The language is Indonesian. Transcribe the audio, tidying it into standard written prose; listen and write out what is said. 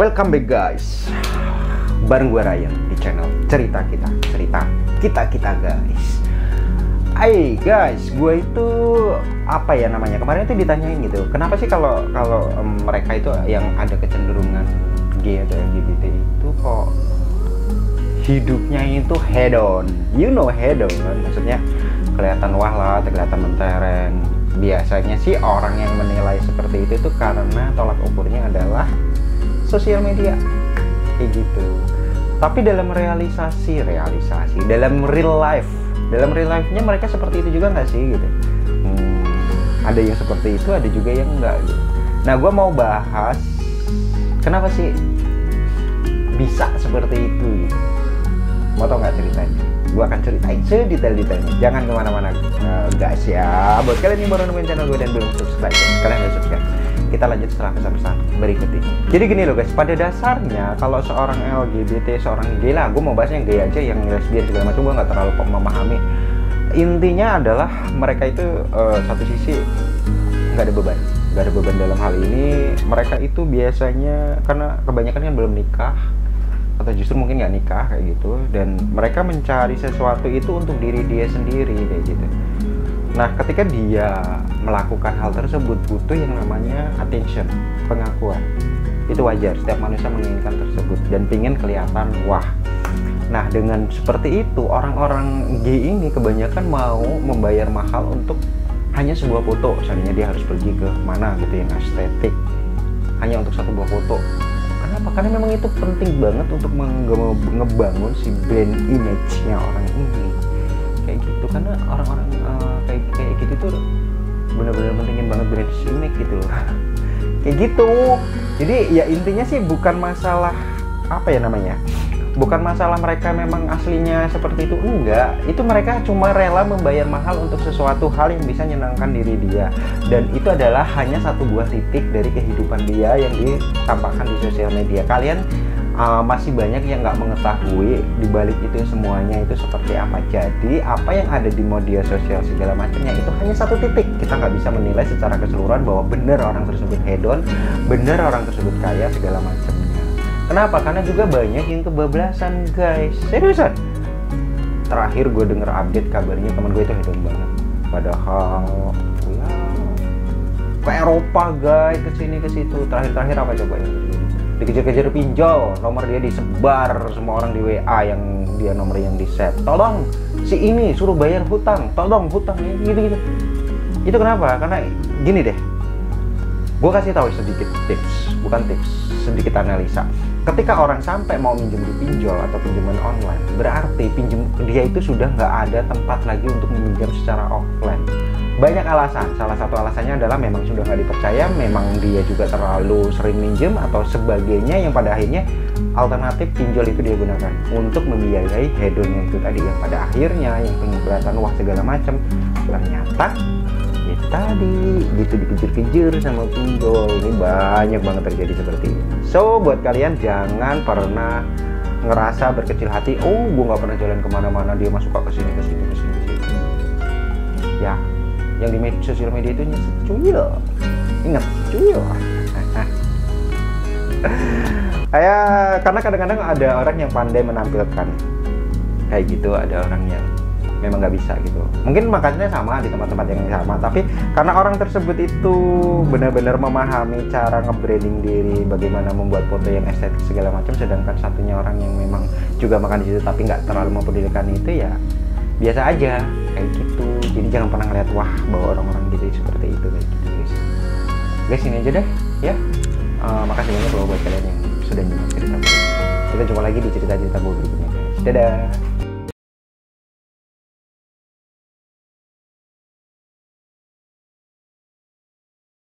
Welcome back guys, bareng gue Ryan di channel cerita kita guys. Hai guys, gue itu apa ya namanya, kemarin itu ditanyain gitu, kenapa sih kalau mereka itu yang ada kecenderungan gay atau LGBT itu kok hidupnya itu head on, head on kan, maksudnya kelihatan wah lah, kelihatan mentereng. Biasanya sih orang yang menilai seperti itu tuh karena tolak ukurnya adalah sosial media kayak gitu. Tapi dalam realisasi dalam real life-nya mereka seperti itu juga nggak sih gitu. Ada yang seperti itu, ada juga yang enggak gitu. Nah, gue mau bahas kenapa sih bisa seperti itu gitu. Mau tau nggak ceritanya? Gue akan ceritain sedetail-detailnya. Jangan kemana-mana guys ya. Buat kalian yang baru nemuin channel gue dan belum subscribe, kalian harus subscribe. Kita lanjut setelah pesan-pesan berikut ini. Jadi gini loh guys, pada dasarnya kalau seorang LGBT, seorang gay lah, gue mau bahasnya gay aja, yang lesbian segala macam gue nggak terlalu memahami. Intinya adalah mereka itu satu sisi nggak ada beban dalam hal ini. Mereka itu biasanya karena kebanyakan kan belum nikah atau justru mungkin nggak nikah kayak gitu, dan mereka mencari sesuatu itu untuk diri dia sendiri kayak gitu. Nah, ketika dia melakukan hal tersebut butuh yang namanya attention, pengakuan. Itu wajar, setiap manusia menginginkan tersebut dan pingin kelihatan wah. Nah, dengan seperti itu orang-orang gay ini kebanyakan mau membayar mahal untuk hanya sebuah foto. Misalnya dia harus pergi ke mana gitu yang estetik hanya untuk satu buah foto. Kenapa? Karena memang itu penting banget untuk ngebangun si brand image-nya orang ini kayak gitu. Karena orang-orang kayak gitu tuh bener-bener pentingin banget brand image gitu loh. Kayak gitu. Jadi ya intinya sih bukan masalah apa ya namanya, bukan masalah mereka memang aslinya seperti itu, enggak. Itu mereka cuma rela membayar mahal untuk sesuatu hal yang bisa menyenangkan diri dia, dan itu adalah hanya satu buah titik dari kehidupan dia yang ditampakkan di sosial media. Kalian masih banyak yang nggak mengetahui dibalik itu semuanya itu seperti apa. Jadi apa yang ada di media sosial segala macamnya itu hanya satu titik. Kita nggak bisa menilai secara keseluruhan bahwa benar orang tersebut hedon, benar orang tersebut kaya segala macamnya. Kenapa? Karena juga banyak yang kebablasan guys, seriusan. Terakhir gue denger update kabarnya teman gue itu hedon banget, padahal ya ke Eropa guys, kesini ke situ. Terakhir apa coba yang dikejar-kejar pinjol, nomor dia disebar semua orang di WA yang dia nomor yang di set. Tolong si ini suruh bayar hutang, tolong hutangnya gitu. Itu kenapa? Karena gini deh, gue kasih tahu sedikit tips, bukan tips, sedikit analisa. Ketika orang sampai mau minjem di pinjol atau pinjaman online, berarti dia itu sudah nggak ada tempat lagi untuk meminjam secara offline. Banyak alasan, salah satu alasannya adalah memang sudah nggak dipercaya, memang dia juga terlalu sering minjem atau sebagainya, yang pada akhirnya alternatif pinjol itu dia gunakan untuk membiayai hedonnya itu tadi, yang pada akhirnya yang kelihatan wah segala macam, ternyata ya tadi gitu dikejar-kejar sama pinjol. Ini banyak banget terjadi seperti ini. So buat kalian jangan pernah ngerasa berkecil hati, oh gue nggak pernah jalan kemana-mana, dia masuk ke sini ya. Yang di sosial media itu secuil, ingat secuil. Karena kadang-kadang ada orang yang pandai menampilkan kayak gitu, ada orang yang memang nggak bisa gitu. Mungkin makannya sama di tempat-tempat yang sama, tapi karena orang tersebut itu benar-benar memahami cara nge-branding diri, bagaimana membuat foto yang estetik segala macam, sedangkan satunya orang yang memang juga makan di situ tapi nggak terlalu mempedulikan itu, ya biasa aja kayak gitu. Jadi jangan pernah ngeliat wah bahwa orang-orang gitu seperti itu kayak gitu guys. Ini aja deh ya. Makasih banyak loh buat kalian yang sudah nyimak cerita gue. Kita jumpa lagi di cerita-cerita gue berikutnya guys. Dadah.